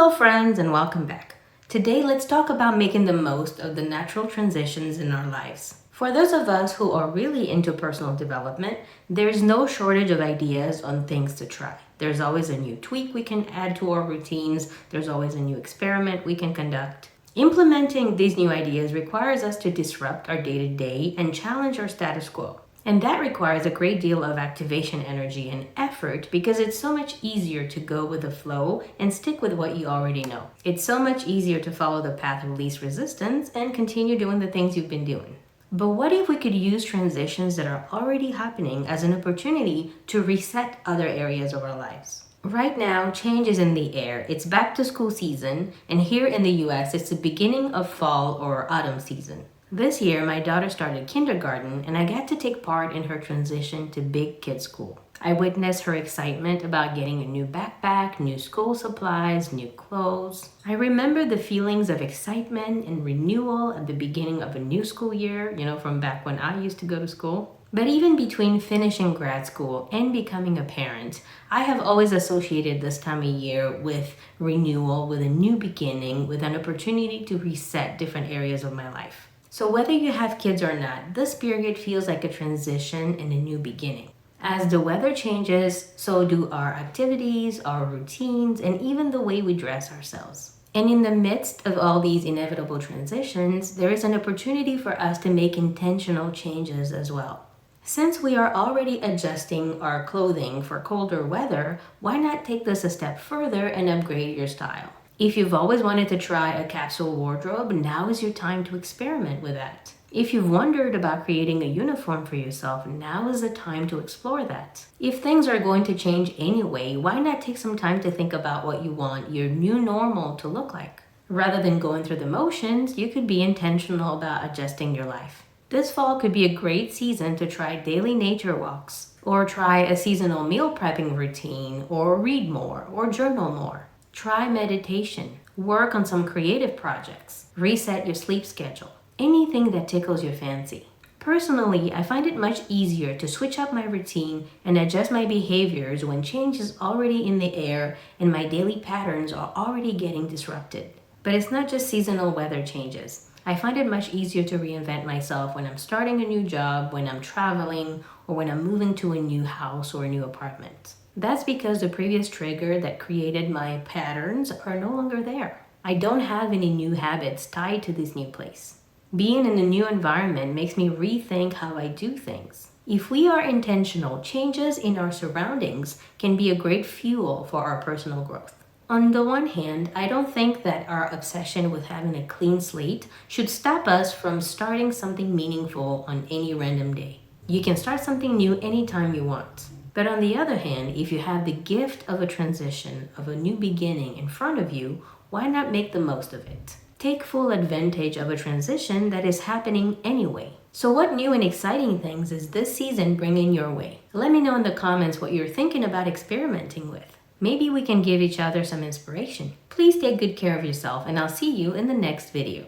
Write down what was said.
Hello friends and welcome back. Today let's talk about making the most of the natural transitions in our lives. For those of us who are really into personal development, there's no shortage of ideas on things to try. There's always a new tweak we can add to our routines. There's always a new experiment we can conduct. Implementing these new ideas requires us to disrupt our day-to-day and challenge our status quo. And that requires a great deal of activation energy and effort because it's so much easier to go with the flow and stick with what you already know. It's so much easier to follow the path of least resistance and continue doing the things you've been doing. But what if we could use transitions that are already happening as an opportunity to reset other areas of our lives? Right now, change is in the air. It's back to school season, and here in the US, it's the beginning of fall or autumn season. This year, my daughter started kindergarten, and I got to take part in her transition to big kid school. I witnessed her excitement about getting a new backpack, new school supplies, new clothes. I remember the feelings of excitement and renewal at the beginning of a new school year, from back when I used to go to school. But even between finishing grad school and becoming a parent, I have always associated this time of year with renewal, with a new beginning, with an opportunity to reset different areas of my life. So whether you have kids or not, this period feels like a transition and a new beginning. As the weather changes, so do our activities, our routines, and even the way we dress ourselves. And in the midst of all these inevitable transitions, there is an opportunity for us to make intentional changes as well. Since we are already adjusting our clothing for colder weather, why not take this a step further and upgrade your style? If you've always wanted to try a capsule wardrobe, now is your time to experiment with that. If you've wondered about creating a uniform for yourself, now is the time to explore that. If things are going to change anyway, why not take some time to think about what you want your new normal to look like? Rather than going through the motions, you could be intentional about adjusting your life. This fall could be a great season to try daily nature walks, or try a seasonal meal prepping routine, or read more, or journal more. Try meditation, work on some creative projects, reset your sleep schedule, anything that tickles your fancy. Personally, I find it much easier to switch up my routine and adjust my behaviors when change is already in the air and my daily patterns are already getting disrupted. But it's not just seasonal weather changes. I find it much easier to reinvent myself when I'm starting a new job, when I'm traveling, or when I'm moving to a new house or a new apartment. That's because the previous trigger that created my patterns are no longer there. I don't have any new habits tied to this new place. Being in a new environment makes me rethink how I do things. If we are intentional, changes in our surroundings can be a great fuel for our personal growth. On the one hand, I don't think that our obsession with having a clean slate should stop us from starting something meaningful on any random day. You can start something new anytime you want. But on the other hand, if you have the gift of a transition, of a new beginning in front of you, why not make the most of it? Take full advantage of a transition that is happening anyway. So what new and exciting things is this season bringing your way? Let me know in the comments what you're thinking about experimenting with. Maybe we can give each other some inspiration. Please take good care of yourself, and I'll see you in the next video.